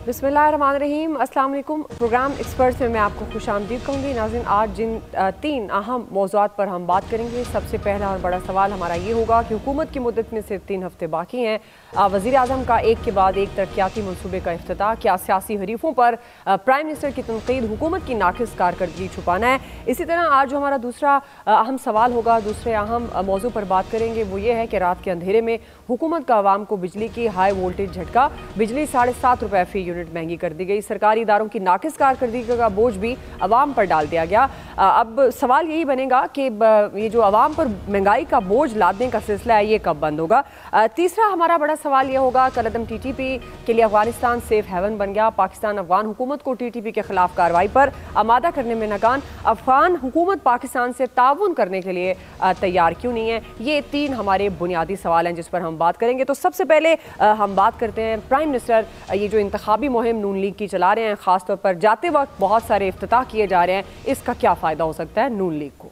बिस्मिल्लाहिर्रहमानिर्रहीम, अस्सलाम वालेकुम। प्रोग्राम एक्सपर्ट्स में मैं आपको खुशामदीद कहूँगी। नाज़रीन, आज जिन तीन अहम मौज़ूआत पर हम बात करेंगे, सबसे पहला और बड़ा सवाल हमारा ये होगा कि हुकूमत की मुद्दत में सिर्फ 3 हफ्ते बाकी हैं। वज़ीर आज़म का एक के बाद एक तरक्याती मनसूबे का इफ्तिताह। क्या सियासी हरीफों पर प्राइम मिनिस्टर की तनकीद हुकूमत की नाकिस कारकर्दगी छुपाना है? इसी तरह आज जो हमारा दूसरा अहम सवाल होगा, दूसरे अहम मौजू पर बात करेंगे, वो ये है कि रात के अंधेरे में हुकूमत का आवाम को बिजली की हाई वोल्टेज झटका। बिजली 7.5 रुपये फी यूनिट महंगी कर दी गई। सरकारी इदारों की नाकिस कारकर्दगी का बोझ भी अवाम पर डाल दिया गया। अब सवाल यही बनेगा कि ये जो अवाम पर महंगाई का बोझ लादने का सिलसिला है, ये कब बंद होगा? तीसरा हमारा बड़ा सवाल ये होगा, कलअदम TTP के लिए अफगानिस्तान सेफ हेवन बन गया। पाकिस्तान अफगान हुकूमत को TTP के खिलाफ कार्रवाई पर आमादा करने में नाकाम। अफगान हुकूमत पाकिस्तान से ताउन करने के लिए तैयार क्यों नहीं है? ये 3 हमारे बुनियादी सवाल हैं जिस पर हम बात करेंगे। तो सबसे पहले हम बात करते हैं प्राइम मिनिस्टर ये जो इंतखाबी मुहिम नून लीग की चला रहे हैं, खासतौर पर जाते वक्त बहुत सारे इफ्तिताह किए जा रहे हैं, इसका क्या फ़ायदा हो सकता है नून लीग को?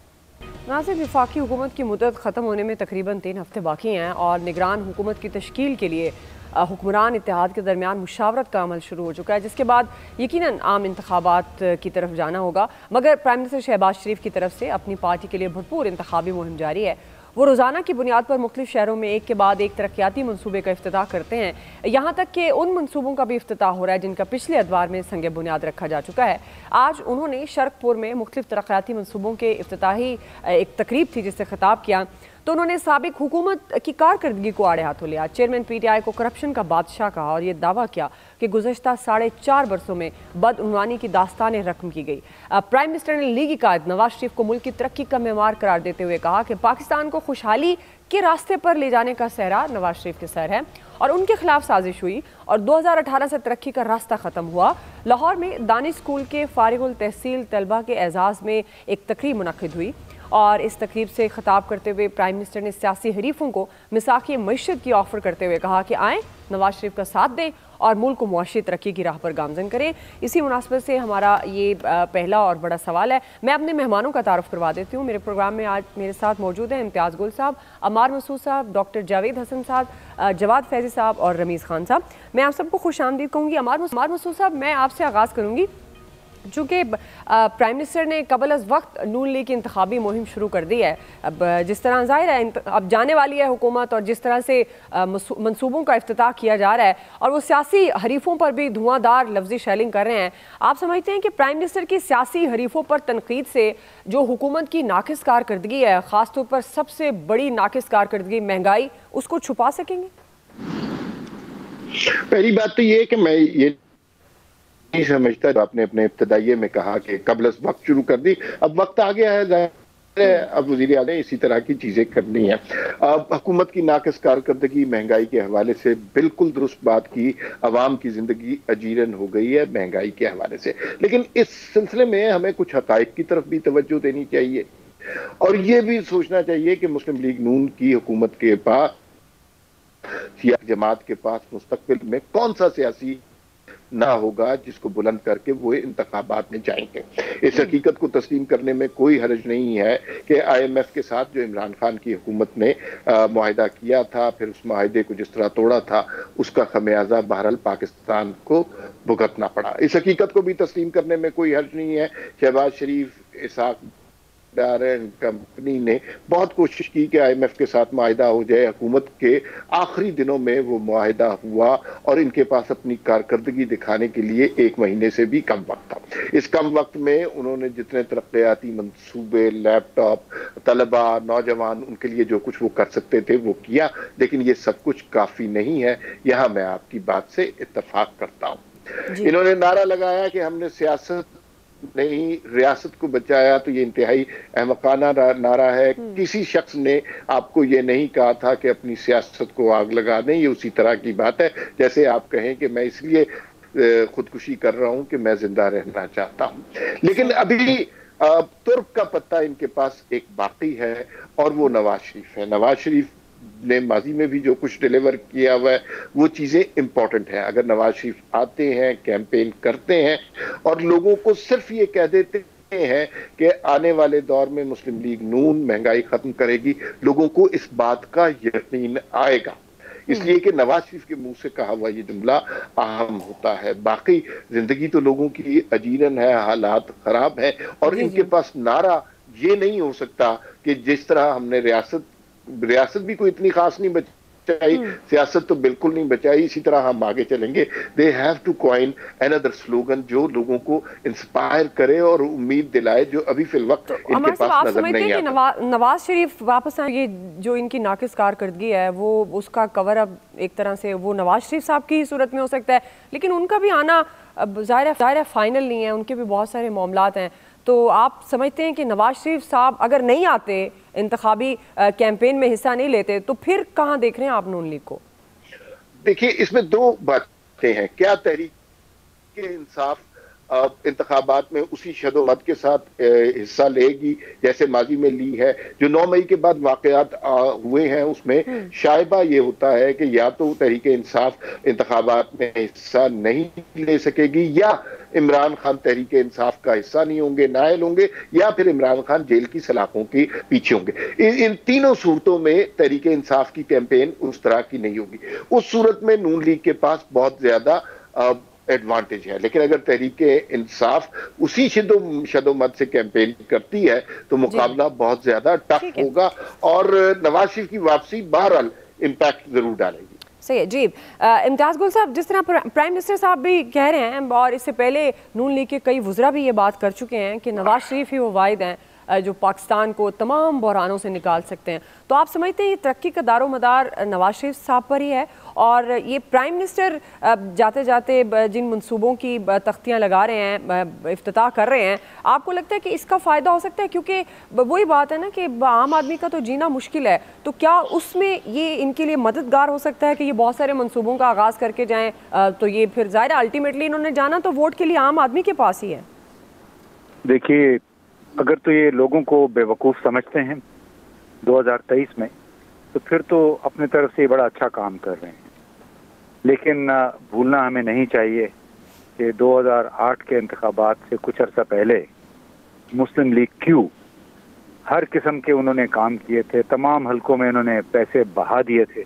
नाज़रीन, वफाकी हुकूमत की मुद्दत ख़त्म होने में तकरीबन 3 हफ्ते बाकी हैं और निगरान हुकूमत की तश्कील के लिए हुक्मरान इत्तेहाद के दरमियान मुशावरत का अमल शुरू हो चुका है, जिसके बाद यकीनन आम इंतखाबात की तरफ जाना होगा। मगर प्राइम मिनिस्टर शहबाज शरीफ की तरफ से अपनी पार्टी के लिए भरपूर इंतखाबी मुहिम जारी है। वो रोज़ाना की बुनियाद पर मुख्तलिफ शहरों में एक के बाद एक तरक्याती मनसूबे का इफ्तिताह करते हैं। यहाँ तक कि उन मनसूबों का भी इफ्तिताह हो रहा है जिनका पिछले अदवार में संग बुनियाद रखा जा चुका है। आज उन्होंने शर्कपुर में मुख्तलिफ तरक्याती मनसूबों के इफ्तिताही एक तकरीब थी जिससे खिताब किया, तो उन्होंने साबिक हुकूमत की कारकर्दगी को आड़े हाथों लिया। चेयरमैन PTI को करप्शन का बादशाह कहा और ये दावा किया कि गुज़श्ता 4.5 बरसों में बदउनवानी की दास्तान रकम की गई। प्राइम मिनिस्टर ने लीगी कायद नवाज शरीफ को मुल्क की तरक्की का मेमार करार देते हुए कहा कि पाकिस्तान को खुशहाली के रास्ते पर ले जाने का सहरा नवाज शरीफ के सर है और उनके खिलाफ साजिश हुई और 2018 से तरक्की का रास्ता ख़त्म हुआ। लाहौर में दानिश स्कूल के फारिगुल तहसील तलबा के एजाज़ में एक तकरीब मुनक़िद हुई और इस तकरीब से खिताब करते हुए प्राइम मिनिस्टर ने सियासी हरीफों को मिसाक़ी मईशत की ऑफ़र करते हुए कहा कि आएँ, नवाज शरीफ का साथ दें और मुल्क को मुआशी तरक्की की राह पर गामजन करें। इसी मुनासबत से हमारा ये पहला और बड़ा सवाल है। मैं अपने मेहमानों का तारुफ करवा देती हूँ। मेरे प्रोग्राम में आज मेरे साथ मौजूद हैं इम्तियाज़ गुल साहब, अमार मसूद साहब, डॉक्टर जावेद हसन साहब, जवाद फैज़ी साहब और रमीज़ खान साहब। मैं आप सबको खुशामदीद कहूँगी। अमार मसूद साहब, मैं आपसे आगाज़ करूँगी। चूँकि प्राइम मिनिस्टर ने कबल अज़ वक्त नून लीग की इंतखाबी मुहिम शुरू कर दी है, अब जिस तरह ज़ाहिर है अब जाने वाली है हुकूमत और जिस तरह से मंसूबों का इफ्तिताह किया जा रहा है और वो सियासी हरीफों पर भी धुआंधार लफ्ज़ी शेलिंग कर रहे हैं, आप समझते हैं कि प्राइम मिनिस्टर की सियासी हरीफों पर तनकीद से जो हुकूमत की नाकिस कारकर्दगी है, ख़ास तौर पर सबसे बड़ी नाकिस कारकर्दगी महंगाई, उसको छुपा सकेंगे? पहली बात तो ये है कि मैं ये नहीं समझता, आपने अपने इब्तदाइये में कहा कि कबल वक्त शुरू कर दी, अब वक्त आ गया है, अब वज़ीर आज़म ने इसी तरह की चीजें करनी है। अब हुकूमत की नाकिस कारकर्दगी महंगाई के हवाले से बिल्कुल दुरुस्त बात की, अवाम की जिंदगी अजीरन हो गई है महंगाई के हवाले से, लेकिन इस सिलसिले में हमें कुछ हकाइक की तरफ भी तवज्जो देनी चाहिए और ये भी सोचना चाहिए कि मुस्लिम लीग नून की हुकूमत के पास, जमात के पास मुस्तकबिल में कौन सा सियासी ना होगा जिसको बुलंद करके वो इंतखाबात में जाएंगे। इस हकीकत को तस्लीम करने में कोई हर्ज नहीं है कि IMF के साथ जो इमरान खान की हुकूमत ने मुआहिदा किया था, फिर उस मुआहिदे को जिस तरह तोड़ा था, उसका खमियाजा बहरहाल पाकिस्तान को भुगतना पड़ा। इस हकीकत को भी तस्लीम करने में कोई हर्ज नहीं है। शहबाज शरीफ, इसाक कंपनी ने बहुत कोशिश की कि IMF के साथ मुआहिदा हो जाए। हुकूमत के आखिरी दिनों में वो मुआहिदा हुआ और इनके पास अपनी कारकर्दगी दिखाने के लिए 1 महीने से भी कम वक्त था। इस कम वक्त में उन्होंने जितने तरक्याती मंसूबे, लैपटॉप, तलबा, नौजवान, उनके लिए जो कुछ वो कर सकते थे वो किया, लेकिन ये सब कुछ काफी नहीं है। यहाँ मैं आपकी बात से इत्तफाक करता हूँ। इन्होंने नारा लगाया कि हमने सियासत नहीं रियासत को बचाया, तो ये इंतहाई अहमकाना नारा है। किसी शख्स ने आपको ये नहीं कहा था कि अपनी सियासत को आग लगा दें। ये उसी तरह की बात है जैसे आप कहें कि मैं इसलिए खुदकुशी कर रहा हूं कि मैं जिंदा रहना चाहता हूं। लेकिन अभी तुर्क का पत्ता इनके पास एक बाकी है और वो नवाज शरीफ है। नवाज शरीफ ने माजी में भी जो कुछ डिलीवर किया हुआ है वो चीजें इंपॉर्टेंट है। अगर नवाज शरीफ आते हैं, कैंपेन करते हैं और लोगों को सिर्फ ये कह देते हैं कि आने वाले दौर में मुस्लिम लीग नून महंगाई खत्म करेगी, लोगों को इस बात का यकीन आएगा। इसलिए कि नवाज शरीफ के मुंह से कहा हुआ ये जुमला अहम होता है। बाकी जिंदगी तो लोगों की अजीरन है, हालात खराब है, और इनके पास नारा ये नहीं हो सकता कि जिस तरह हमने रियासत भी कोई इतनी खास नहीं बचाई, सियासत तो बिल्कुल नहीं बचाई, इसी तरह हम आगे चलेंगे। They have to coin another slogan जो लोगों को इंस्पायर करे और उम्मीद दिलाए, जो अभी फिल वक्त इनके पास नजर नहीं आता। नवाज शरीफ वापस आए, ये जो इनकी नाकिस कारकर्दगी है वो उसका कवर अब एक तरह से वो नवाज शरीफ साहब की ही सूरत में हो सकता है, लेकिन उनका भी आना अब ज़ाहिर फाइनल नहीं है, उनके भी बहुत सारे मामलात हैं। तो आप समझते हैं कि नवाज शरीफ साहब अगर नहीं आते, इंतखाबी कैंपेन में हिस्सा नहीं लेते, तो फिर कहाँ देख रहे हैं आप नून लीग को? देखिए, इसमें दो बातें हैं। क्या तहरीक इंसाफ इंतखाबात में उसी शदोमत के साथ हिस्सा लेगी जैसे माजी में ली है? जो 9 मई के बाद वाकयात हुए हैं उसमें शायबा ये होता है कि या तो तहरीक इंसाफ इंतखाबात में हिस्सा नहीं ले सकेगी, या इमरान खान तहरीक इंसाफ का हिस्सा नहीं होंगे, नायल होंगे, या फिर इमरान खान जेल की सलाखों के पीछे होंगे। इन तीनों सूरतों में तहरीक इंसाफ की कैंपेन उस तरह की नहीं होगी। उस सूरत में नून लीग के पास बहुत ज्यादा एडवांटेज है। लेकिन अगर तहरीक इंसाफ उसी शदोमत से कैंपेन करती है तो मुकाबला बहुत ज्यादा टफ होगा, और नवाज शरीफ की वापसी बहरहाल इम्पैक्ट जरूर डालेगी। सही है जी। इम्तियाज गुल साहब, जिस तरह प्राइम मिनिस्टर साहब भी कह रहे हैं और इससे पहले नून लीग के कई वुज़रा भी ये बात कर चुके हैं कि नवाज शरीफ ही वो वाहिद हैं जो पाकिस्तान को तमाम बहरानों से निकाल सकते हैं, तो आप समझते हैं ये तरक्की का दारोमदार नवाज शरीफ साहब पर ही है? और ये प्राइम मिनिस्टर जाते जाते जिन मंसूबों की तख्तियां लगा रहे हैं, इफ्तिताह कर रहे हैं, आपको लगता है कि इसका फ़ायदा हो सकता है? क्योंकि वही बात है ना कि आम आदमी का तो जीना मुश्किल है, तो क्या उसमें ये इनके लिए मददगार हो सकता है कि ये बहुत सारे मंसूबों का आगाज़ करके जाएँ? तो ये फिर ज़ाहिर अल्टीमेटली इन्होंने जाना तो वोट के लिए आम आदमी के पास ही है। देखिए, अगर तो ये लोगों को बेवकूफ़ समझते हैं 2023 में, तो फिर तो अपनी तरफ से बड़ा अच्छा काम कर रहे हैं। लेकिन भूलना हमें नहीं चाहिए कि 2008 के इंतखाबात से कुछ अर्सा पहले मुस्लिम लीग क्यों हर किस्म के उन्होंने काम किए थे, तमाम हलकों में उन्होंने पैसे बहा दिए थे,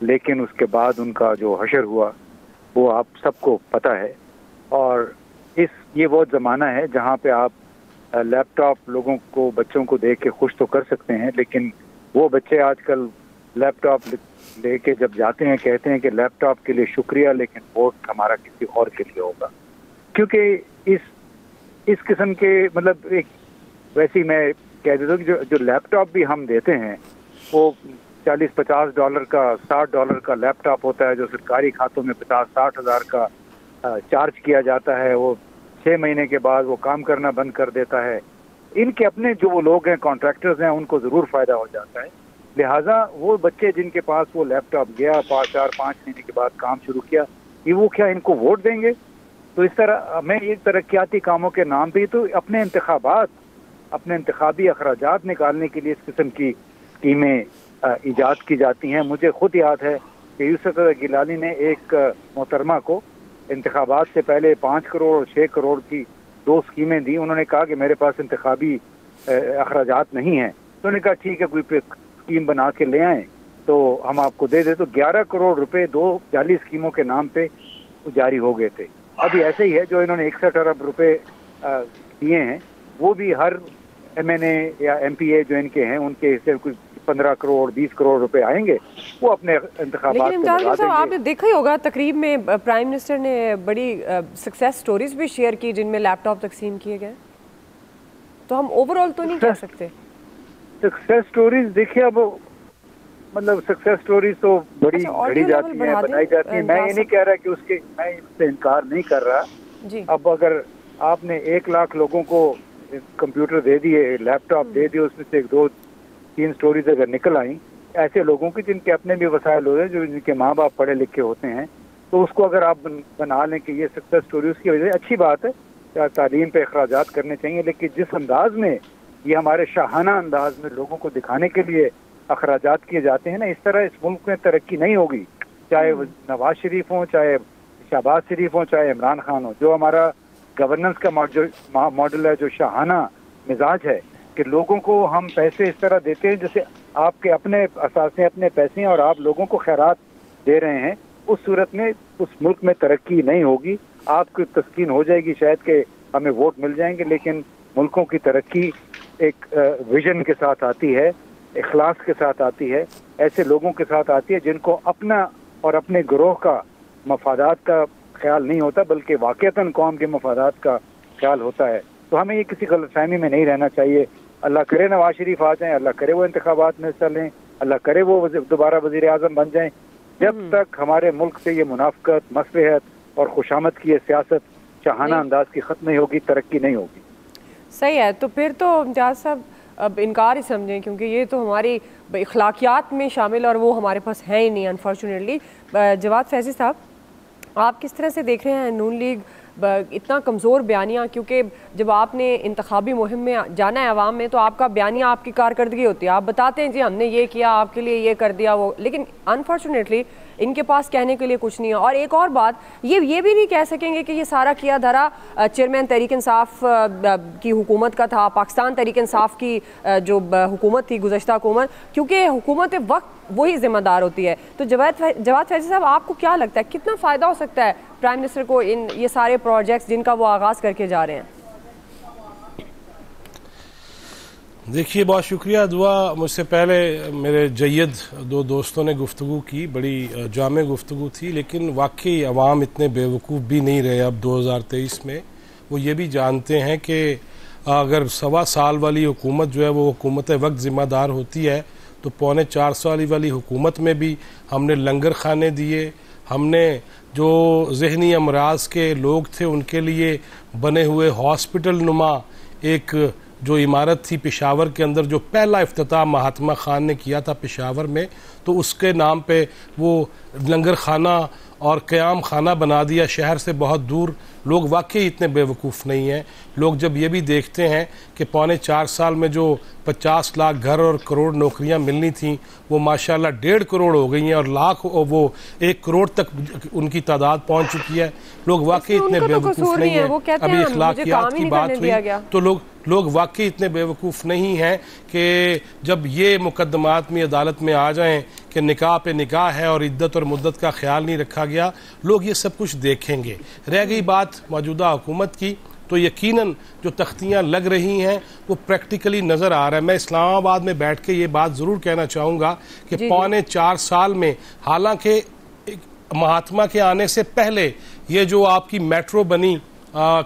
लेकिन उसके बाद उनका जो हशर हुआ वो आप सबको पता है। और ये वो ज़माना है जहाँ पे आप लैपटॉप लोगों को, बच्चों को देख के खुश तो कर सकते हैं, लेकिन वो बच्चे आजकल लैपटॉप लेके जब जाते हैं कहते हैं कि लैपटॉप के लिए शुक्रिया, लेकिन वोट हमारा किसी और के लिए होगा। क्योंकि इस किस्म के मतलब एक वैसे ही मैं कह देता हूँ कि जो लैपटॉप भी हम देते हैं वो $40-50 का, $60 का लैपटॉप होता है जो सरकारी खातों में 50-60 हज़ार का चार्ज किया जाता है। वो 6 महीने के बाद वो काम करना बंद कर देता है। इनके अपने जो वो लोग हैं, कॉन्ट्रैक्टर्स हैं, उनको ज़रूर फ़ायदा हो जाता है। लिहाजा वो बच्चे जिनके पास वो लैपटॉप गया 4-5 महीने के बाद काम शुरू किया, ये वो क्या इनको वोट देंगे? तो इस तरह मैं ये तरक्याती कामों के नाम पे तो अपने इंतखाबी अखराजात निकालने के लिए इस किस्म की स्कीमें ईजाद की जाती हैं। मुझे खुद याद है कि यूसुफ गिलानी ने एक मोहतरमा को इंतखाबात से पहले 5 करोड़ और 6 करोड़ की 2 स्कीमें दी। उन्होंने कहा कि मेरे पास इंतखाबी अखराजात नहीं हैं, तो उन्होंने कहा ठीक है कोई स्कीम बना के ले आए तो हम आपको दे दे। तो 11 करोड़ रुपए 40 स्कीमों के नाम पे जारी हो गए थे। अभी ऐसे ही है, जो इन्होंने 61 अरब रुपए दिए हैं वो भी हर MNA या MPA जो इनके हैं उनके हिस्से कुछ 15 करोड़ 20 करोड़ रुपए आएंगे, वो अपने इंतखाबात में लगा देंगे। आपने देखा ही होगा तकरीब में प्राइम मिनिस्टर ने बड़ी सक्सेस स्टोरीज भी शेयर की जिनमें लैपटॉप तकसीम किए गए, तो हम ओवरऑल तो नहीं कह सकते सक्सेस स्टोरीज। देखिए, अब मतलब सक्सेस स्टोरीज तो बड़ी घड़ी जाती है, बनाई जाती है। मैं ये नहीं कह रहा कि मैं इससे इनकार नहीं कर रहा जी। अब अगर आपने 1 लाख लोगों को कंप्यूटर दे दिए, लैपटॉप दे दिए, उसमें से 1-2-3 स्टोरीज अगर निकल आई ऐसे लोगों की जिनके अपने भी वसाइल होते हैं, जो जिनके माँ बाप पढ़े लिखे होते हैं, तो उसको अगर आप बना लें कि ये सक्सेस स्टोरी, उसकी वजह से अच्छी बात है, तालीम पे अखराजात करने चाहिए। लेकिन जिस अंदाज में ये हमारे शाहाना अंदाज में लोगों को दिखाने के लिए अखराजात किए जाते हैं ना, इस तरह इस मुल्क में तरक्की नहीं होगी। चाहे नवाज शरीफ हो, चाहे शहबाज शरीफ हो, चाहे इमरान खान हो। जो हमारा गवर्नेंस का मॉडल है, जो शाहाना मिजाज है कि लोगों को हम पैसे इस तरह देते हैं जैसे आपके अपने असासे, अपने पैसे हैं और आप लोगों को खैरात दे रहे हैं, उस सूरत में उस मुल्क में तरक्की नहीं होगी। आपकी तस्कीन हो जाएगी शायद कि हमें वोट मिल जाएंगे, लेकिन मुल्कों की तरक्की एक विजन के साथ आती है, इखलास के साथ आती है, ऐसे लोगों के साथ आती है जिनको अपना और अपने गिरोह का मफादात का ख्याल नहीं होता, बल्कि वाक़तन कौम के मफादात का ख्याल होता है। तो हमें ये किसी गलतफहमी में नहीं रहना चाहिए। अल्लाह करे नवाज शरीफ आ जाएं, अल्लाह करे वो इंतखाबात में हिस्सा लें, अल्लाह करे वो दोबारा वज़ीर आज़म बन जाएं। जब तक हमारे मुल्क से ये मुनाफ़क़त, मसलहत और खुशामद की ये सियासत चाहाना अंदाज की ख़त्म नहीं होगी, तरक्की नहीं होगी। सही है, तो फिर तो इम्तियाज़ साहब अब इनकार ही समझें, क्योंकि ये तो हमारी इखलाकियात में शामिल और वो हमारे पास है ही नहीं अनफॉर्चुनेटली। जवाद फैज़ी साहब, आप किस तरह से देख रहे हैं नून लीग इतना कमज़ोर बयानियाँ? क्योंकि जब आपने इंतखाबी मुहिम में जाना है अवाम में, तो आपका बयानिया आपकी कारकर्दगी होती है, आप बताते हैं जी हमने ये किया, आपके लिए ये कर दिया वो, लेकिन अनफॉर्चुनेटली इनके पास कहने के लिए कुछ नहीं है। और एक और बात, ये भी नहीं कह सकेंगे कि ये सारा किया धरा चेयरमैन तहरीक इंसाफ की हुकूमत का था, पाकिस्तान तहरीक इंसाफ की जो हुकूमत थी गुज़श्ता हुकूमत, क्योंकि हुकूमत वक्त वही जिम्मेदार होती है। तो जवाद फैज़ी साहब, आपको क्या लगता है कितना फ़ायदा हो सकता है प्राइम मिनिस्टर को इन ये सारे प्रोजेक्ट्स जिनका वो आगाज़ करके जा रहे हैं? देखिए, बहुत शुक्रिया। दुआ मुझसे पहले मेरे जय्यद दो दोस्तों ने गुफ्तगू की, बड़ी जामे गुफ्तगू थी, लेकिन वाकई अवाम इतने बेवकूफ़ भी नहीं रहे अब 2023 में। वो ये भी जानते हैं कि अगर 1.25 साल वाली हुकूमत जो है वो हुकूमत वक्त ज़िम्मेदार होती है, तो 3.25 साल वाली हुकूमत में भी हमने लंगर खाने दिए, हमने जो जहनी अमराज के लोग थे उनके लिए बने हुए हॉस्पिटल नुमा एक जो इमारत थी पेशावर के अंदर, जो पहला इफ्तिताह महात्मा खान ने किया था पेशावर में, तो उसके नाम पे वो लंगर खाना और क़याम खाना बना दिया शहर से बहुत दूर। लोग वाकई इतने बेवकूफ़ नहीं हैं। लोग जब ये भी देखते हैं कि 4.25 साल में जो 50 लाख घर और करोड़ नौकरियां मिलनी थी वो माशाल्लाह 1.5 करोड़ हो गई हैं और लाख वो 1 करोड़ तक उनकी तादाद पहुंच चुकी है। लोग वाकई इतने बेवकूफ़ नहीं हैं। अभी इखलाकियात की बात हुई तो लोग वाकई इतने बेवकूफ़ नहीं हैं कि जब ये मुकदमात में अदालत में आ जाएं कि निकाह पे निकाह है और इद्दत और मुद्दत का ख्याल नहीं रखा गया, लोग ये सब कुछ देखेंगे। रह गई बात मौजूदा हुकूमत की, तो यकीनन जो तख्तियाँ लग रही हैं वो प्रैक्टिकली नज़र आ रहा है। मैं इस्लामाबाद में बैठ के ये बात ज़रूर कहना चाहूँगा कि 3.25 साल में, हालांकि महात्मा के आने से पहले ये जो आपकी मेट्रो बनी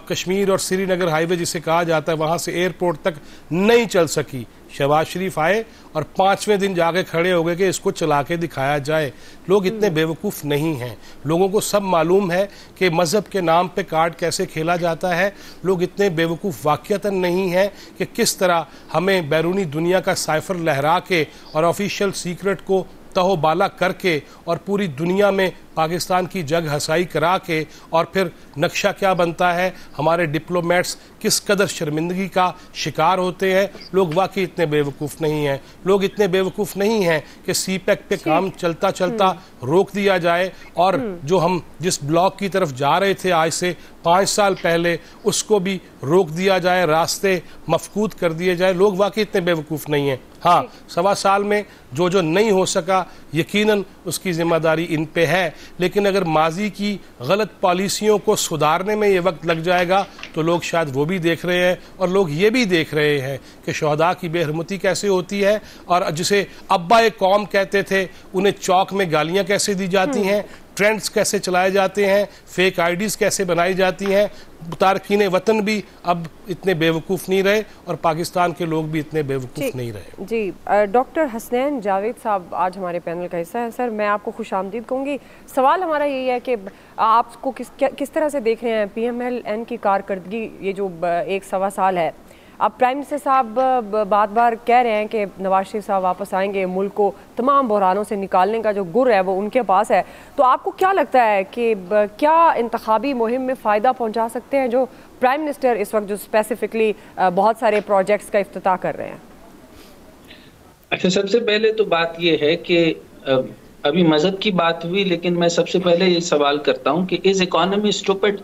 कश्मीर और श्रीनगर हाईवे जिसे कहा जाता है, वहाँ से एयरपोर्ट तक नहीं चल सकी। शहबाज शरीफ आए और 5वें दिन जाके खड़े हो गए कि इसको चला के दिखाया जाए। लोग इतने बेवकूफ़ नहीं हैं। लोगों को सब मालूम है कि मज़हब के नाम पे कार्ड कैसे खेला जाता है। लोग इतने बेवकूफ़ वाक़ियतन नहीं हैं कि किस तरह हमें बैरूनी दुनिया का साइफर लहरा के और ऑफिशियल सीक्रेट को तहोबाला करके और पूरी दुनिया में पाकिस्तान की जग हसाई करा के और फिर नक्शा क्या बनता है, हमारे डिप्लोमेट्स किस कदर शर्मिंदगी का शिकार होते हैं। लोग वाकई इतने बेवकूफ़ नहीं हैं। लोग इतने बेवकूफ़ नहीं हैं कि सीपैक पे काम चलता चलता रोक दिया जाए और जो हम जिस ब्लॉक की तरफ जा रहे थे आज से 5 साल पहले उसको भी रोक दिया जाए, रास्ते मफकूद कर दिए जाए। लोग वाकई इतने बेवकूफ़ नहीं हैं। हाँ, 1.25 साल में जो नहीं हो सका यकीनन उसकी जिम्मेदारी इन पे है, लेकिन अगर माजी की गलत पॉलिसियों को सुधारने में ये वक्त लग जाएगा तो लोग शायद वो भी देख रहे हैं और लोग ये भी देख रहे हैं कि शहदा की बेहरमती कैसे होती है और जिसे अब्बा कौम कहते थे उन्हें चौक में गालियाँ कैसे दी जाती हैं, ट्रेंड्स कैसे चलाए जाते हैं, फेक आईडीज़ कैसे बनाई जाती हैं। तारकीन वतन भी अब इतने बेवकूफ़ नहीं रहे और पाकिस्तान के लोग भी इतने बेवकूफ़ नहीं रहे। जी, डॉक्टर हसनैन जावेद साहब आज हमारे पैनल का हिस्सा है। सर, मैं आपको खुशामदीद कहूँगी। सवाल हमारा यही है कि आपको किस तरह से देख रहे हैं PMLN की कारकर्दगी, ये जो 1.25 साल है। अब प्राइम मिनिस्टर साहब बार कह रहे हैं कि नवाज शरीफ साहब वापस आएंगे, मुल्क को तमाम बहरानों से निकालने का जो गुर है वो उनके पास है। तो आपको क्या लगता है कि क्या इंतखाबी मुहिम में फ़ायदा पहुंचा सकते हैं जो प्राइम मिनिस्टर इस वक्त जो स्पेसिफिकली बहुत सारे प्रोजेक्ट्स का इफ्तिताह कर रहे हैं? अच्छा, सबसे पहले तो बात ये है कि अभी मजहब की बात हुई, लेकिन मैं सबसे पहले ये सवाल करता हूँ कि इज इकोनॉमी स्टूपिड?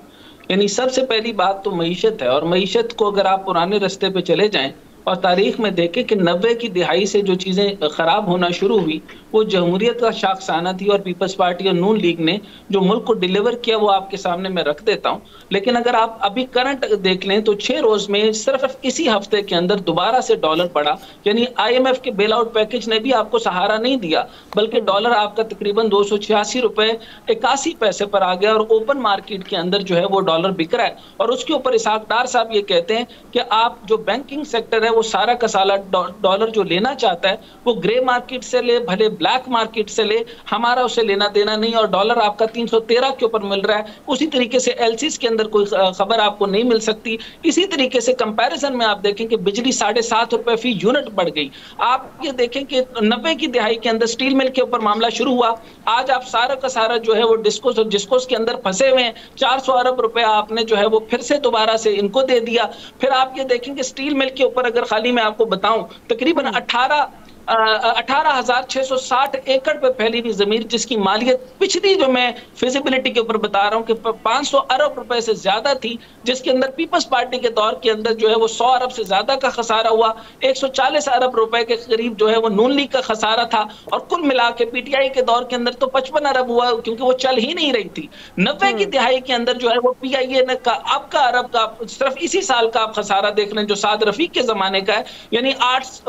यानी सबसे पहली बात तो मईशत है, और मईशत को अगर आप पुराने रास्ते पे चले जाएं और तारीख में देखें कि 90 की दिहाई से जो चीजें खराब होना शुरू हुई वो जमहूरियत का शाखसाना थी और पीपल्स पार्टी और नून लीग ने जो मुल्क को डिलीवर किया वो आपके सामने मैं रख देता हूं। लेकिन अगर आप अभी करंट देख लें तो 6 रोज में सिर्फ इसी हफ्ते के अंदर दोबारा से डॉलर बढ़ा, यानी IMF के बेल आउट पैकेज ने भी आपको सहारा नहीं दिया, बल्कि डॉलर आपका तकरीबन 286 रुपए 81 पैसे पर आ गया और ओपन मार्केट के अंदर जो है वो डॉलर बिक रहा है। और उसके ऊपर इसहाक डार साहब ये कहते हैं कि आप जो बैंकिंग सेक्टर है वो सारा का सारा डॉलर जो लेना चाहता है वो ग्रे मार्केट से ले, भले ब्लैक मार्केट से ले, हमारा उसे लेना देना नहीं। और डॉलर आपका 313 के ऊपर मिल रहा है। उसी तरीके से एलसीज के अंदर कोई खबर आपको नहीं मिल सकती। इसी तरीके से कंपैरिजन में आप देखें कि बिजली 7.5 रुपए फी यूनिट बढ़ गई। आप ये देखें कि 90 की दिहाई के अंदर स्टील मिल के ऊपर मामला शुरू हुआ, आज आप सारा का सारा जो है वो डिस्कोस और जिस्कोस के अंदर फंसे हुए हैं। 400 अरब रुपए आपने जो है वो फिर से दोबारा से इनको दे दिया। फिर आप ये देखेंगे स्टील मिल के ऊपर अगर खाली मैं आपको बताऊं तकरीबन 18,660 एकड़ पे फैली हुई जमीन जिसकी मालियत पिछली जो मैं फिजिबिलिटी के ऊपर बता रहा हूं कि 500 अरब रुपए से ज्यादा थी, जिसके अंदर पीपल्स पार्टी के दौर के अंदर जो है वो 100 अरब से ज्यादा का खसारा हुआ। 140 अरब रुपए के करीब जो है वो नून लीग का खसारा था और कुल मिला के पीटीआई के दौर के अंदर तो 55 अरब हुआ क्योंकि वो चल ही नहीं रही थी। 90 की दिहाई के अंदर जो है वो PIA ने का अब का अरब का सिर्फ इसी साल का आप खसारा देख रहे हैं जो साद रफीक के जमाने का है, यानी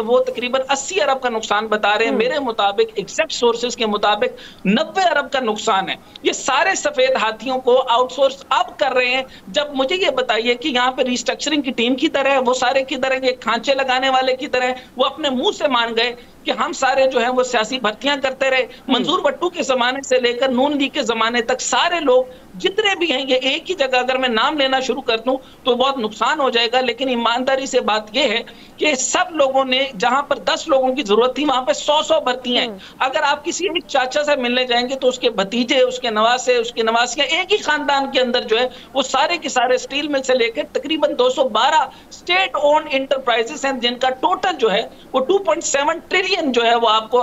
वो तकरीबन 80 अरब का नुकसान बता रहे हैं। मेरे मुताबिक एग्जैक्ट सोर्सेज के मुताबिक 90 अरब का नुकसान है। ये सारे सफेद हाथियों को आउटसोर्स अब कर रहे हैं। जब मुझे ये बताइए कि यहाँ पे रिस्ट्रक्चरिंग की टीम की तरह वो सारे की तरह ये खांचे लगाने वाले की तरह वो अपने मुंह से मान गए कि हम सारे जो है वो सियासी भर्तियां करते रहे। मंजूर भट्टू के जमाने से लेकर नून लीग के जमाने तक सारे लोग जितने भी हैं ये एक ही जगह अगर मैं नाम लेना शुरू कर दूं तो बहुत नुकसान हो जाएगा। लेकिन ईमानदारी से बात यह है कि सब लोगों ने जहां पर 10 लोगों की जरूरत थी वहां पर 100 भर्तियां हैं। अगर आप किसी एक चाचा से मिलने जाएंगे तो उसके भतीजे, उसके नवासे, उसकी नवासियां एक ही खानदान के अंदर जो है वो सारे के सारे स्टील मिल से लेकर तकरीबन 212 स्टेट ओन इंटरप्राइजेस हैं जिनका टोटल जो है वो 2.7 ट्रिलियन जो है वो आपको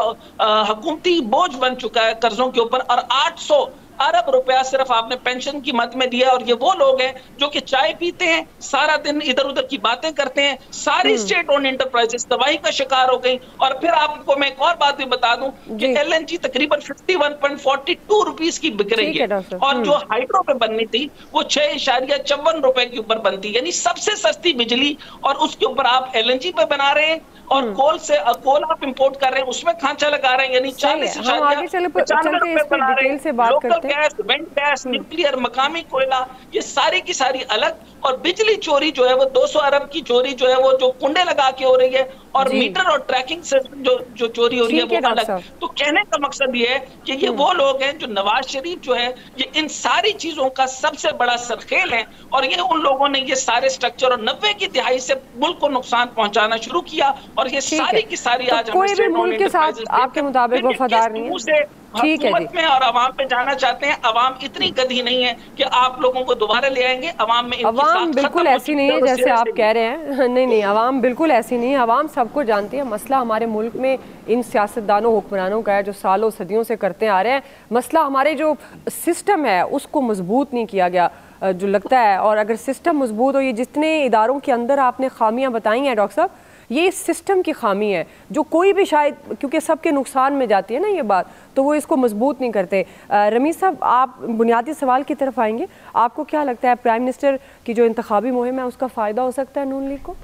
हुकूमती बोझ बन चुका है कर्जों के ऊपर। और 800 अरब रुपया सिर्फ आपने पेंशन की मद में दिया। और ये वो लोग हैं जो कि चाय पीते हैं, सारा दिन इधर उधर की बातें करते हैं। सारी स्टेट ओन इंटरप्राइजेस तबाही का शिकार हो गई। और फिर आपको मैं एक और बात भी बता दूं कि LNG तकरीबन 51.42 रुपीस की बिक रही है और जो हाइड्रो पे बननी थी वो 6.54 रुपए के ऊपर बनती, यानी सबसे सस्ती बिजली। और उसके ऊपर आप LNG पे बना रहे हैं और कोल आप इंपोर्ट कर रहे हैं, उसमें खांचा लगा रहे हैं, यानी 40.95 रुपए बना रहे हैं। Local gas, went gas, nuclear, मकामी कोयला, ये सारी की सारी अलग। और बिजली चोरी जो है वो 200 अरब की चोरी जो है वो जो कुंडे लगा के हो रही है और मीटर और ट्रैकिंग सिस्टम जो चोरी हो रही है वो अलग। तो कहने का मकसद ये है कि ये वो लोग हैं जो नवाज शरीफ जो है ये इन सारी चीजों का सबसे बड़ा सरखेल है और ये उन लोगों ने ये सारे स्ट्रक्चर और 90 की दिहाई से मुल्क को नुकसान पहुंचाना शुरू किया। और ये सारी की सारी आज कोई भी मुल्क के साथ आपके मुताबिक वफादार नहीं है। ठीक है जी। में और अवाम पे जाना चाहते हैं। अवाम इतनी गधी नहीं है कि आप लोगों को दोबारा ले आएंगे। अवाम में अवाम बिल्कुल ऐसी नहीं है जैसे आप कह रहे हैं। नहीं, अवाम बिल्कुल ऐसी नहीं है। अवाम सबको जानती है। मसला हमारे मुल्क में इन सियासतदानों हुक्मरानों का है जो सालों सदियों से करते आ रहे हैं। मसला हमारे जो सिस्टम है उसको मजबूत नहीं किया गया जो लगता है। और अगर सिस्टम मजबूत हो, ये जितने इदारों के अंदर आपने खामियां बताई हैं डॉक्टर साहब, ये सिस्टम की खामी है जो कोई भी शायद क्योंकि सबके नुकसान में जाती है ना ये बात, तो वो इसको मजबूत नहीं करते। रमीज साहब, आप बुनियादी सवाल की तरफ आएंगे। आपको क्या लगता है प्राइम मिनिस्टर की जो इंतखाबी मुहिम है उसका फ़ायदा हो सकता है नून लीग को?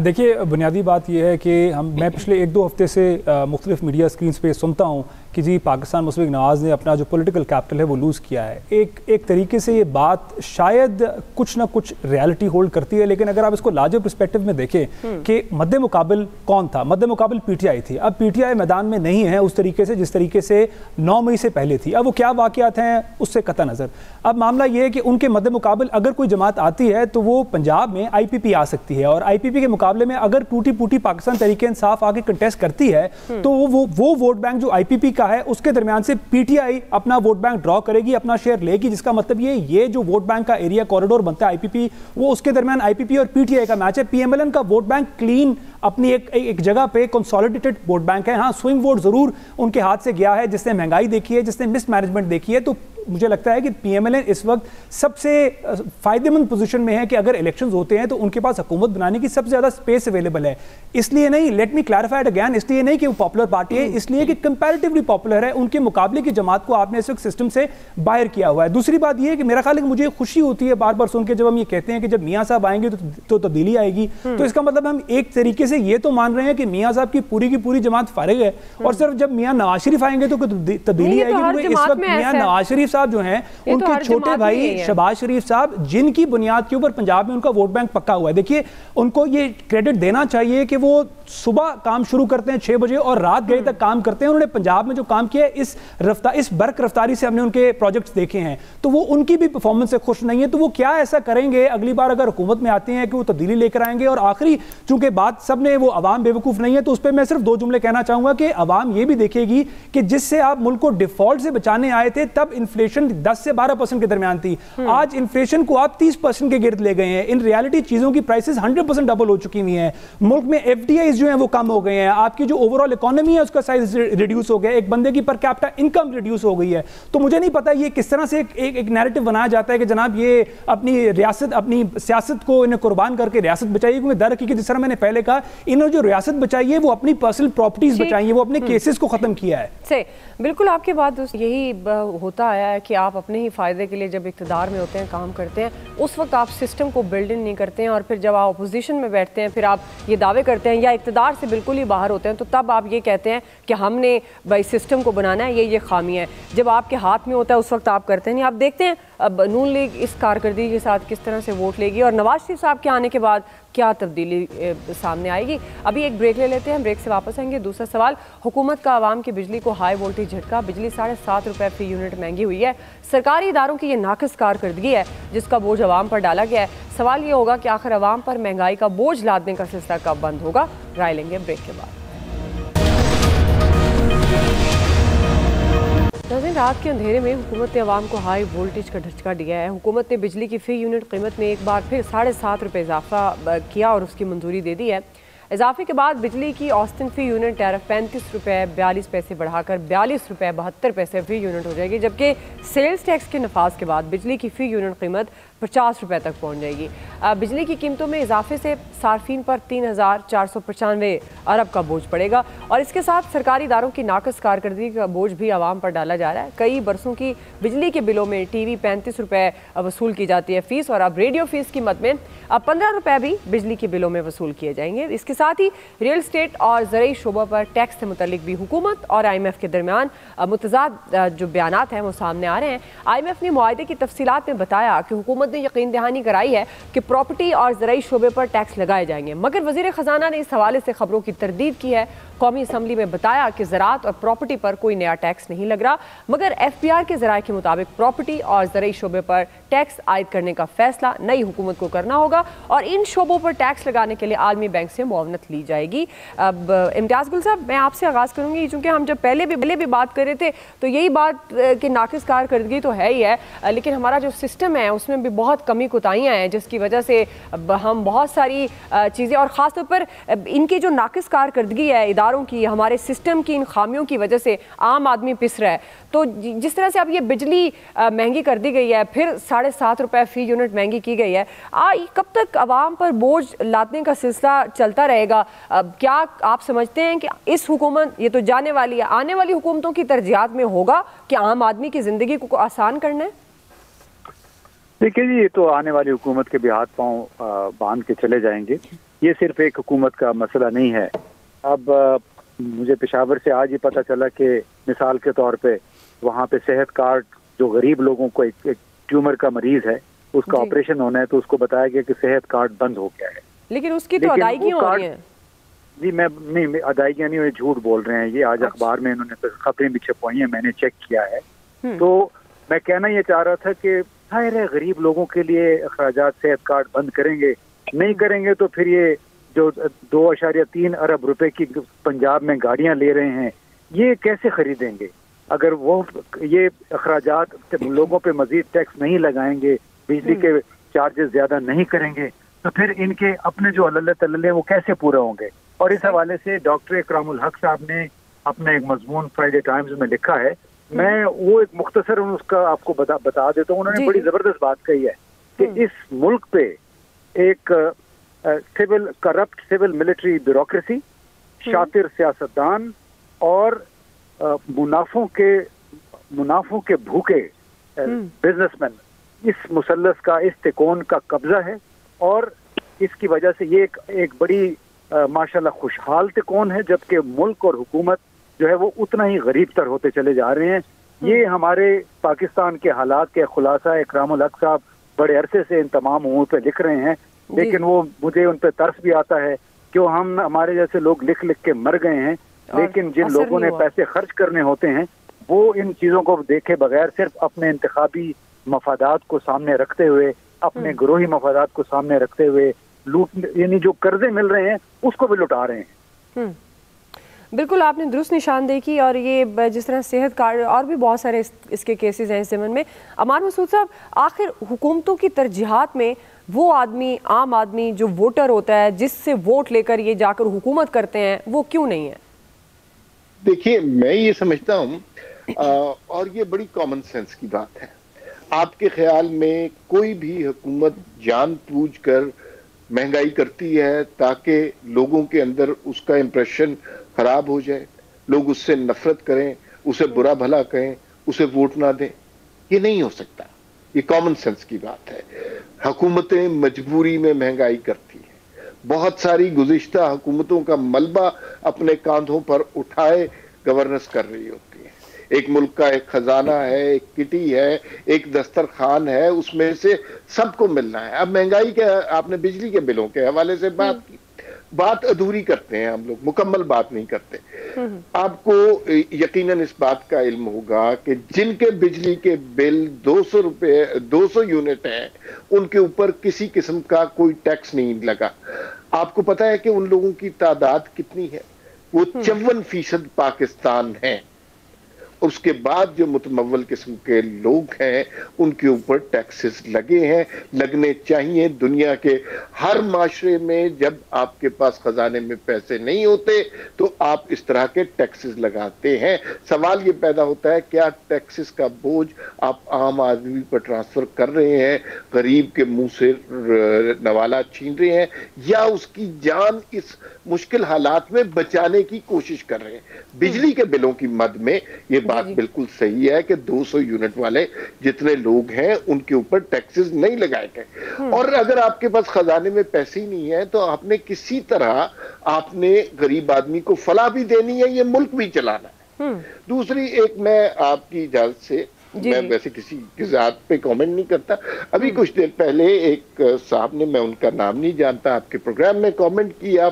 देखिए, बुनियादी बात यह है कि मैं पिछले 1-2 हफ्ते से मुख्तलिफ मीडिया स्क्रीन्स पे सुनता हूँ कि जी पाकिस्तान मुस्लिम नवाज़ ने अपना जो पॉलिटिकल कैपिटल है वो लूज़ किया है। एक तरीके से ये बात शायद कुछ ना कुछ रियलिटी होल्ड करती है, लेकिन अगर आप इसको लार्जर पर्सपेक्टिव में देखें कि मद्दे मुकाबिल कौन था, मद्दे मुकाबिल PTI थी। अब PTI मैदान में नहीं है उस तरीके से जिस तरीके से 9 मई से पहले थी। अब वो क्या वाक़यात हैं उससे कतई नज़र। अब मामला ये है कि उनके मद्दे मुकाबिल अगर कोई जमात आती है तो वो पंजाब में IPP आ सकती है और IPP के मुकाबले में अगर टूटी फूटी पाकिस्तान तहरीक इंसाफ आके कंटेस्ट करती है तो वो वोट बैंक जो IPP का है उसके दरमियान से PTI अपना वोट बैंक ड्रॉ करेगी, अपना शेयर लेगी, जिसका मतलब ये जो वोट बैंक का एरिया कॉरिडोर बनता है IPP, वो उसके दरमियान IPP और PTI का मैच है। PMLN का वोट बैंक क्लीन अपनी एक जगह पे कंसोलिडेटेड वोट बैंक है। हाँ, स्विंग वोट जरूर उनके हाथ से गया है, जिसने महंगाई देखी है, जिसने मिसमैनेजमेंट देखी है, तो मुझे लगता है कि PMLN इस वक्त सबसे फायदेमंद पोजीशन में है कि अगर इलेक्शंस होते हैं तो उनके पास हुकूमत बनाने की सबसे ज्यादा स्पेस अवेलेबल है। इसलिए नहीं, let me clarify it again, इसलिए नहीं कि वो पॉपुलर पार्टी है, इसलिए कि कंपैरेटिवली पॉपुलर है, उनके मुकाबले की जमात को आपने इस वक्त सिस्टम से बाहर किया हुआ है। दूसरी बात यह है कि मेरा ख्याल है कि मुझे खुशी होती है बार बार सुन के जब हम ये कहते हैं कि जब मियां साहब आएंगे तो तब्दीली आएगी, तो इसका मतलब हम एक तरीके से ये तो मान रहे हैं कि मियां साहब की पूरी जमात फारिग है और सिर्फ जब मियां नवाज शरीफ आएंगे तो तब्दीली आएगी। इस वक्त मियां नवाज शरीफ साहब जो हैं उनके छोटे भाई शहबाज शरीफ साहब, जिनकी बुनियाद के ऊपर पंजाब में उनका वोट बैंक पक्का हुआ है, देखिए उनको ये क्रेडिट देना चाहिए कि वो सुबह काम शुरू करते हैं 6 बजे और रात गए तक काम करते हैं। उन्होंने पंजाब में जो काम किया है इस बर्क रफ्तारी से हमने उनके प्रोजेक्ट्स देखे हैं, तो वो उनकी भी परफॉर्मेंस से खुश नहीं है। तो वो क्या ऐसा करेंगे अगली बार अगर हुकूमत में आते हैं कि वो तब्दीली लेकर आएंगे। और आखिरी, चूंकि बात सब ने वो अवाम बेवकूफ नहीं है, तो उस पर मैं सिर्फ 2 जुमले कहना चाहूंगा कि अवाम ये भी देखेगी कि जिससे आप मुल्क को डिफॉल्ट से बचाने आए थे तब इन्फ्लेशन 10 से 12% के दरमियान थी, आज इन्फ्लेशन को आप 30% के गिर्द ले गए हैं। इन रियलिटी चीजों की प्राइसेस 100% डबल हो चुकी हुई हैं। मुल्क में FDIs जो हैं वो कम हो गए हैं, आपकी जो ओवरऑल इकोनॉमी है उसका साइज रिड्यूस हो गया, एक बंदे की पर कैपिटा इनकम रिड्यूस हो गई है। तो मुझे नहीं पता ये किस तरह से एक नैरेटिव बनाया जाता है कि जनाब ये अपनी रियासत, अपनी सियासत को इन्हें कुर्बान करके रियासत बचाइए, क्योंकि दर हकीकत जिस तरह मैंने पहले कहा, इन्होंने जो रियासत बचाई है वो अपनी पर्सनल प्रॉपर्टीज बचाई है, वो अपने केसेस को खत्म किया है। से बिल्कुल आपकी बात यही होता आया है कि आप अपने ही फायदे के लिए जब इक़्तिदार में होते हैं, काम करते हैं, उस वक्त आप सिस्टम को बिल्ड इन नहीं करते हैं, और फिर जब आप अपोजिशन में बैठते हैं फिर आप ये दावे करते हैं या इक़्तिदार से बिल्कुल ही बाहर होते हैं, तो तब आप ये कहते हैं कि हमने भाई सिस्टम को बनाना है, ये खामी है। जब आपके हाथ में होता है उस वक्त आप करते नहीं। आप देखते हैं अब नून लीग इस कारकर्दगी के साथ किस तरह से वोट लेगी और नवाज शरीफ साहब के आने के बाद क्या तब्दीली सामने आएगी। अभी एक ब्रेक ले लेते हैं, ब्रेक से वापस आएंगे। दूसरा सवाल, हुकूमत का आवाम की बिजली को हाई वोल्टेज झटका, बिजली 7.5 रुपये फी यूनिट महंगी हुई है। सरकारी इदारों की ये नाकिस कारकर्दगी है जिसका बोझ आवाम पर डाला गया है। सवाल ये होगा कि आखिर आवाम पर महंगाई का बोझ लादने का सिलसिला कब बंद होगा। राय लेंगे ब्रेक के बाद। नाज़रीन, रात के अंधेरे में हुकूमत ने आवाम को हाई वोल्टेज का झटका दिया है। हुकूमत ने बिजली की फ़ी यूनिट कीमत में एक बार फिर 7.5 रुपये इजाफा किया और उसकी मंजूरी दे दी है। इजाफे के बाद बिजली की औसतन फ़ी यूनिट टैरिफ 35 रुपये 42 पैसे बढ़ाकर 42 रुपये 72 पैसे फ़ी यूनिट हो जाएगी, जबकि सेल्स टैक्स के नफाज के बाद बिजली की फ़ी यूनिट कीमत 50 रुपये तक पहुँच जाएगी। बिजली की कीमतों में इजाफे से सार्फिन पर 3,495 अरब का बोझ पड़ेगा और इसके साथ सरकारी इदारों की नाकस कारकर्दगी का बोझ भी आवाम पर डाला जा रहा है। कई बरसों की बिजली के बिलों में टीवी 35 रुपये वसूल की जाती है फ़ीस, और अब रेडियो फ़ीस की मद में अब 15 रुपये भी बिजली के बिलों में वसूल किए जाएंगे। इसके साथ ही रियल स्टेट और ज़रई शोबा पर टैक्स से मुतल्लिक भी हुकूमत और IMF के दरमियान मुतज़ाद जो बयानात हैं वो सामने आ रहे हैं। IMF ने मुआहदे की तफसीलात में बताया कि हुकूमत ने यकीन दहानी कराई है कि प्रॉपर्टी और ज़रई शोबे पर टैक्स लगाए जाएंगे, मगर वज़ीर ख़जाना ने इस हवाले से खबरों की तरदीद की है। कौमी असम्बली में बताया कि ज़राअत और प्रॉपर्टी पर कोई नया टैक्स नहीं लग रहा, मगर FPR के ज़राए के मुताबिक प्रॉपर्टी और ज़रई शोबे पर टैक्स आयद करने का फैसला नई हुकूमत को करना होगा और इन शोबों पर टैक्स लगाने के लिए आलमी बैंक से मुआवनत ली जाएगी। अब इम्तियाज़ गुल साहब, मैं आपसे आगाज़ करूँगी, चूँकि हम जब पहले भी बात कर रहे थे तो यही बात कि नाकिस कारकर्दगी तो है ही है, लेकिन हमारा जो सिस्टम है उसमें भी बहुत कमी कोताहियाँ हैं, जिसकी वजह से हम बहुत सारी चीज़ें और ख़ासतौर पर इनकी जो नाकिस कारकर्दगी है इदारों की, हमारे सिस्टम की इन खामियों की वजह से आम आदमी पिस रहा है। तो जिस तरह से अब ये बिजली महंगी कर दी गई है, फिर 7.5 रुपये फ़ी यूनिट महंगी की गई है, कब तक आवाम पर बोझ लादने का सिलसिला चलता रहेगा? क्या आप समझते हैं कि इस हुकूमत, ये तो जाने वाली है, आने वाली हुकूमतों की तरजीहात में होगा कि आम आदमी की ज़िंदगी को आसान करना है? देखिए जी, ये तो आने वाली हुकूमत के भी हाथ पांव बांध के चले जाएंगे। ये सिर्फ एक हुकूमत का मसला नहीं है। अब मुझे पेशावर से आज ही पता चला कि मिसाल के तौर पे वहाँ पे सेहत कार्ड, जो गरीब लोगों को एक ट्यूमर का मरीज है उसका ऑपरेशन होना है, तो उसको बताया गया कि सेहत कार्ड बंद हो गया है, लेकिन उसकी तो अदायगियां हो रही हैं। जी नहीं, अदायगियां नहीं हुई, झूठ बोल रहे हैं ये। आज अखबार में इन्होंने खबरें भी छपवाई हैं, मैंने चेक किया है। तो मैं कहना ये चाह रहा था कि जाहिर है गरीब लोगों के लिए अखराजात सेहत कार्ड बंद करेंगे, नहीं करेंगे तो फिर ये जो 2.3 अरब रुपए की पंजाब में गाड़ियां ले रहे हैं, ये कैसे खरीदेंगे? अगर वो ये अखराजात लोगों पे मजीद टैक्स नहीं लगाएंगे, बिजली के चार्जेस ज्यादा नहीं करेंगे, तो फिर इनके अपने जो अल्लाह तल्ले वो कैसे पूरे होंगे? और इस हवाले से डॉक्टर इकरामुल हक साहब ने अपने एक मजमून फ्राइडे टाइम्स में लिखा है मैं वो एक मुख्तसर उसका आपको बता देता हूँ। उन्होंने बड़ी जबरदस्त बात कही है कि इस मुल्क पे एक करप्ट सिविल मिलिट्री ब्यूरोक्रेसी, शातिर सियासतदान और मुनाफों के भूखे बिजनेसमैन, इस मुसल्लस का, इस तिकोन का कब्जा है। और इसकी वजह से ये एक बड़ी माशाल्लाह खुशहाल तिकोन है, जबकि मुल्क और हुकूमत जो है वो उतना ही गरीब तर होते चले जा रहे हैं। ये हमारे पाकिस्तान के हालात के खुलासा इकरामुल हक साहब बड़े अरसे से इन तमाम उमूर पे लिख रहे हैं, लेकिन वो मुझे उन पे तरस भी आता है कि हमारे जैसे लोग लिख लिख के मर गए हैं, लेकिन जिन लोगों ने पैसे खर्च करने होते हैं वो इन चीजों को देखे बगैर सिर्फ अपने इंतखाबी मफादात को सामने रखते हुए, अपने ग्रोही मफादात को सामने रखते हुए लूट, यानी जो कर्जे मिल रहे हैं उसको भी लुटा रहे हैं। बिल्कुल आपने दुरुस्त निशानदेही की। और ये जिस तरह सेहत कार्ड और भी बहुत सारे इसके केसेस हैं इस ज़मन में। अमान मसूद साहब, आखिर हुकूमतों की तरजीहात में वो आदमी, आम आदमी जो वोटर होता है, जिससे वोट लेकर ये जाकर हुकूमत करते हैं, वो क्यों नहीं है? देखिए, मैं ये समझता हूँ और ये बड़ी कॉमन सेंस की बात है। आपके ख्याल में कोई भी हुकूमत जानबूझकर महंगाई करती है ताकि लोगों के अंदर उसका इंप्रेशन खराब हो जाए, लोग उससे नफरत करें, उसे बुरा भला कहें, उसे वोट ना दें? ये नहीं हो सकता। ये कॉमन सेंस की बात है। हुकूमतें मजबूरी में महंगाई करती है। बहुत सारी गुज़िश्ता हुकूमतों का मलबा अपने कांधों पर उठाए गवर्नेंस कर रही होती है। एक मुल्क का एक खजाना है, एक किटी है, एक दस्तरखान है, उसमें से सबको मिलना है। अब महंगाई के, आपने बिजली के बिलों के हवाले से बात की, बात अधूरी करते हैं हम लोग, मुकम्मल बात नहीं करते। आपको यकीनन इस बात का इल्म होगा कि जिनके बिजली के बिल 200 रुपए 200 यूनिट हैं, उनके ऊपर किसी किस्म का कोई टैक्स नहीं लगा। आपको पता है कि उन लोगों की तादाद कितनी है? वो 54% पाकिस्तान है। उसके बाद जो मुतमव्वल किस्म के लोग हैं उनके ऊपर टैक्सेस लगे हैं, लगने चाहिए। दुनिया के हर माशरे में जब आपके पास खजाने में पैसे नहीं होते तो आप इस तरह के टैक्सेस लगाते हैं। सवाल ये पैदा होता है, क्या टैक्सेस का बोझ आप आम आदमी पर ट्रांसफर कर रहे हैं, गरीब के मुंह से नवाला छीन रहे हैं, या उसकी जान इस मुश्किल हालात में बचाने की कोशिश कर रहे हैं? बिजली के बिलों की मद में ये बात बिल्कुल सही है कि 200 यूनिट वाले जितने लोग हैं उनके ऊपर टैक्सेस नहीं लगाए गए। और अगर आपके पास खजाने में पैसे ही नहीं है तो आपने किसी तरह आपने गरीब आदमी को फलाह भी देनी है, ये मुल्क भी चलाना है। दूसरी एक, मैं आपकी इजाजत से, मैं वैसे किसी की जात पे कमेंट नहीं करता। अभी कुछ देर पहले एक साहब ने, मैं उनका नाम नहीं जानता, आपके प्रोग्राम में कमेंट किया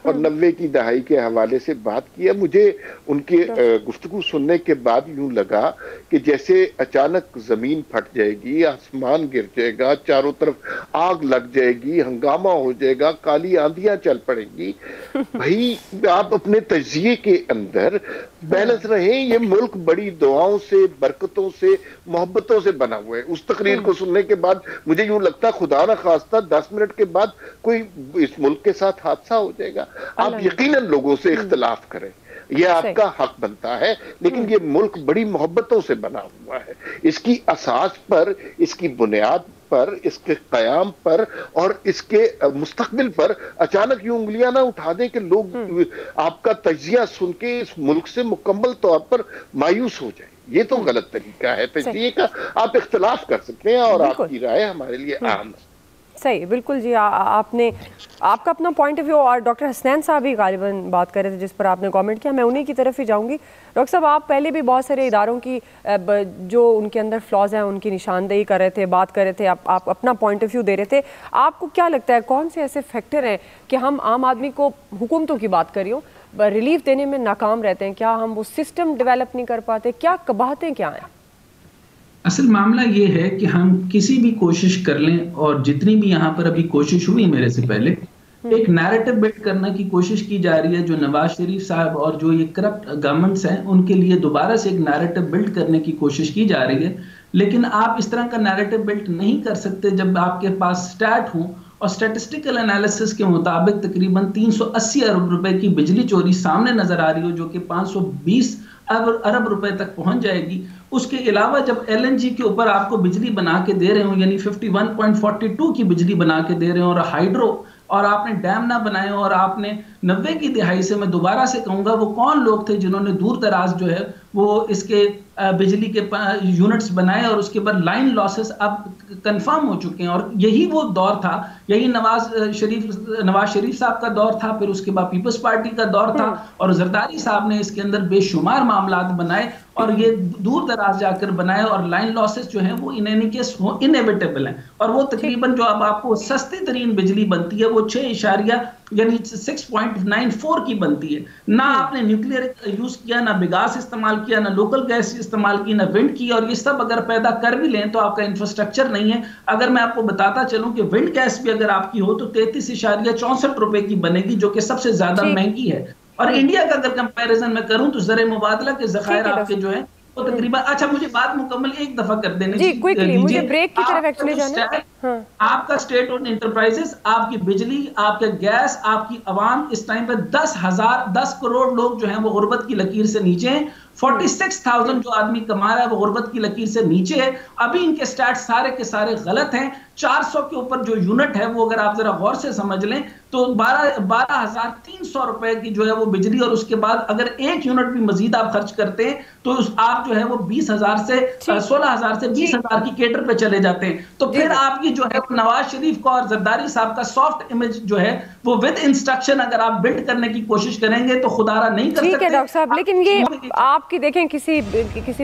और 90 की दहाई के हवाले से बात किया। मुझे उनके गुफ्तगू सुनने के बाद यूं लगा कि जैसे अचानक जमीन फट जाएगी, आसमान गिर जाएगा, चारों तरफ आग लग जाएगी, हंगामा हो जाएगा, काली आंधियां चल पड़ेंगी। भाई, आप अपने तजिए के अंदर बैलेंस रहें। ये मुल्क बड़ी दुआओं से, बरकतों से, मोहब्बतों से बना हुआ है। उस तकरीर को सुनने के बाद मुझे यूं लगता, खुदा ना खास्ता 10 मिनट के बाद कोई इस मुल्क के साथ हादसा हो जाएगा। आप यकीनन लोगों से इख्तिलाफ करें, यह आपका हक बनता है, लेकिन ये मुल्क बड़ी मोहब्बतों से बना हुआ है। इसकी असास पर, इसकी बुनियाद पर, इसके कयाम पर और इसके मुस्तकबिल पर अचानक यूं उंगलियां ना उठा दें कि लोग आपका तजिया सुन के इस मुल्क से मुकम्मल तौर पर मायूस हो जाए। ये तो गलत तरीका है तजिए का। आप इख्तिलाफ कर सकते हैं और आपकी राय हमारे लिए अहम है। सही, बिल्कुल जी। आपने आपका अपना पॉइंट ऑफ व्यू, और डॉक्टर हसनैन साहब भी गालिबन बात कर रहे थे जिस पर आपने कमेंट किया, मैं उन्हीं की तरफ ही जाऊंगी। डॉक्टर साहब, आप पहले भी बहुत सारे इदारों की जो उनके अंदर फ्लॉज हैं उनकी निशानदेही कर रहे थे, बात कर रहे थे, आप अपना पॉइंट ऑफ व्यू दे रहे थे। आपको क्या लगता है कौन से ऐसे फैक्टर हैं कि हम आम आदमी को, हुकूमतों की बात कर रही हूँ, रिलीफ देने में नाकाम रहते हैं? क्या हम वो सिस्टम डेवलप नहीं कर पाते? क्या कबाहतें क्या हैं? असल मामला ये है कि हम किसी भी कोशिश कर लें, और जितनी भी यहाँ पर अभी कोशिश हुई मेरे से पहले, एक नैरेटिव बिल्ड करने की कोशिश की जा रही है, जो नवाज शरीफ साहब और जो ये करप्ट गवर्नमेंट्स हैं उनके लिए दोबारा से एक नैरेटिव बिल्ड करने की कोशिश की जा रही है। लेकिन आप इस तरह का नैरेटिव बिल्ड नहीं कर सकते जब आपके पास स्टैट हो, और स्टैटिस्टिकल एनालिसिस के मुताबिक तकरीबन 380 अरब रुपए की बिजली चोरी सामने नजर आ रही हो, जो कि 520 अरब रुपए तक पहुंच जाएगी। उसके अलावा जब LNG के ऊपर आपको बिजली बना के दे रहे हो, यानी 51.42 की बिजली बना के दे रहे हो, और हाइड्रो, और आपने डैम ना बनाए, और आपने 90 की दिहाई से, मैं दोबारा से कहूंगा, वो कौन लोग थे जिन्होंने दूर दराज जो है वो इसके बिजली के यूनिट्स बनाए, और उसके बाद लाइन लॉसेस अब कंफर्म हो चुके हैं। और यही वो दौर था, यही नवाज शरीफ साहब का दौर था, फिर उसके बाद पीपल्स पार्टी का दौर था, और जरदारी साहब ने इसके अंदर बेशुमार मामलात बनाए, और ये दूर दराज जाकर बनाए, और लाइन लॉसेस जो हैं वो इन एनी केस इनएविटेबल हैं। और वो तकरीबन जो अब आपको सस्ती तरीन बिजली बनती है वो 6.94 की बनती है। ना आपने न्यूक्लियर यूज किया, ना बिगास इस्तेमाल किया, ना लोकल गैस इस्तेमाल की, ना विंड की, और ये सब अगर पैदा कर भी लें तो आपका इंफ्रास्ट्रक्चर नहीं है। अगर मैं आपको बताता चलूं कि विंड गैस भी अगर आपकी हो तो 33.64 रुपए की बनेगी, जो कि सबसे ज्यादा महंगी है। और इंडिया का अगर कंपैरिजन में करूं तो ज़र मुबादला के ज़खायर आपके जो है वो तकरीबन, अच्छा मुझे बात मुकम्मल एक दफा कर देने जी, क्विकली मुझे ब्रेक की तरफ एक्चुअली जाना है। आपका स्टेट ओन्ड एंटरप्राइजेस, आपकी बिजली, आपके गैस, आपकी आवाम इस टाइम पे 10 करोड़ लोग जो हैं वो गुर्बत की लकीर से नीचे हैं। 46,000 जो आदमी कमा रहा है वो गुर्बत की लकीर से नीचे है। अभी इनके स्टैट्स सारे के सारे गलत हैं। 400 के ऊपर जो यूनिट है वो अगर आप जरा गौर से समझ लें तो 12,300 रुपए की जो है वो बिजली, और उसके बाद अगर एक यूनिट भी मजीद आप खर्च करते हैं तो आप जो है वो 16,000 से 20,000 की केटर पे चले जाते हैं। तो फिर आपकी जो है नवाज शरीफ का और जरदारी साहब का सॉफ्ट इमेज जो है वो विद इंस्ट्रक्शन अगर आप बिल्ड करने की कोशिश करेंगे तो खुदारा नहीं कर सकते। ठीक है डॉक्टर साहब, लेकिन ये आपकी देखें किसी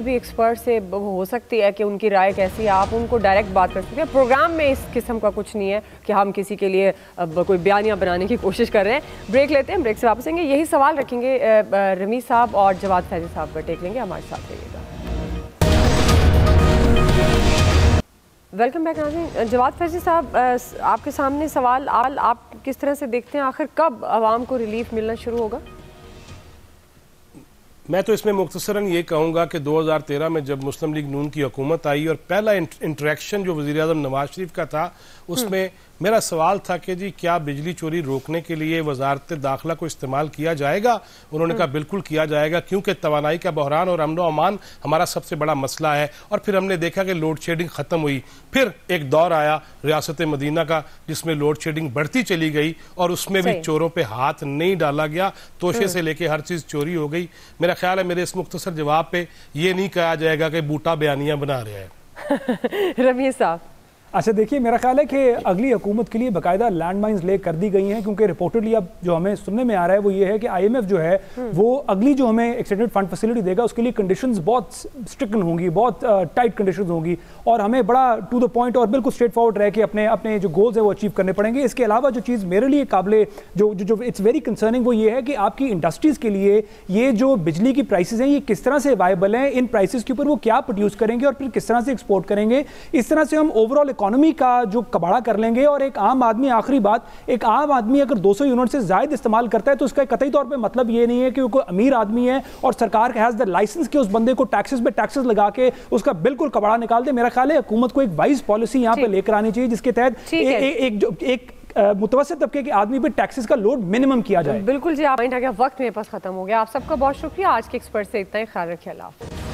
भी एक्सपर्ट से हो सकती है कि उनकी राय कैसी है, आप उनको डायरेक्ट बात कर सकते हैं। प्रोग्राम में इस किस्म का कुछ नहीं है कि हम किसी के लिए कोई बयानियां बनाने की कोशिश कर रहे हैं। ब्रेक लेते हैं, ब्रेक से वापस आएंगे, यही सवाल रखेंगे रमीज साहब और जवाद फैजी साहब पर टेक लेंगे। हमारे साथ रहिएगा। वेलकम बैक नाज़रीन। जवाद फैजी साहब, आपके सामने सवाल, आप किस तरह से देखते हैं आखिर कब आवाम को रिलीफ मिलना शुरू होगा? मैं तो इसमें मुख्तसरन ये कहूँगा कि 2013 में जब मुस्लिम लीग नून की हुकूमत आई और पहला इंटरेक्शन जो वज़ीर आज़म नवाज शरीफ का था, उसमें मेरा सवाल था कि जी क्या बिजली चोरी रोकने के लिए वजारत दाखिला को इस्तेमाल किया जाएगा? उन्होंने कहा बिल्कुल किया जाएगा, क्योंकि तवानाई का बहरान और अमन व अमान हमारा सबसे बड़ा मसला है। और फिर हमने देखा कि लोड शेडिंग ख़त्म हुई, फिर एक दौर आया रियासत मदीना का जिसमें लोड शेडिंग बढ़ती चली गई और उसमें भी चोरों पर हाथ नहीं डाला गया, तोशे से लेके हर चीज़ चोरी हो गई। मेरा ख्याल है मेरे इस मुख्तसर जवाब पे ये नहीं कहा जाएगा कि बूटा बयानियाँ बना रहे हैं। रमीज साहब, अच्छा देखिए, मेरा ख्याल है कि अगली हुकूमत के लिए बाकायदा लैंडमाइंस ले कर दी गई हैं, क्योंकि रिपोर्टेडली अब जो हमें सुनने में आ रहा है वो ये है कि IMF जो है वो अगली जो हमें एक्सटेंडेड फंड फैसिलिटी देगा उसके लिए कंडीशंस बहुत स्ट्रिक्टन होंगी, बहुत टाइट कंडीशंस होंगी, और हमें बड़ा टू द पॉइंट और बिल्कुल स्ट्रेट फॉरवर्ड रह के अपने जो गोल्स है वो अचीव करने पड़ेंगे। इसके अलावा जो चीज़ मेरे लिए काबिल जो इट्स वेरी कंसर्निंग वो ये है कि आपकी इंडस्ट्रीज़ के लिए ये जो बिजली की प्राइसेस हैं ये किस तरह से वायबल हैं, इन प्राइसेस के ऊपर वो क्या प्रोड्यूस करेंगे और फिर किस तरह से एक्सपोर्ट करेंगे। इस तरह से हम ओवरऑल इकोनॉमी का जो कबाड़ा कर लेंगे। और एक आम आदमी, आखिरी बात, एक आम आदमी अगर 200 यूनिट से ज्यादा इस्तेमाल करता है तो उसका कतई तौर पे मतलब ये नहीं है कि वो कोई अमीर आदमी है और सरकार हैज द लाइसेंस कि उस बंदे को टैक्सेस पे टैक्सेस लगा के उसका बिल्कुल कबाड़ा निकाल दे। मेरा ख्याल है हुकूमत को एक वाइज पॉलिसी यहाँ पे लेकर आनी चाहिए जिसके तहत एक मुतवस्सित तबके के आदमी पे टैक्सेस का लोड मिनिमम किया जाए। बिल्कुल जी, आप वक्त मेरे पास खत्म हो गया। आप सबका बहुत शुक्रिया। आज के एक्सपर्ट से इतना ही, ख्याल रखिए। अल्लाह हाफ़िज़।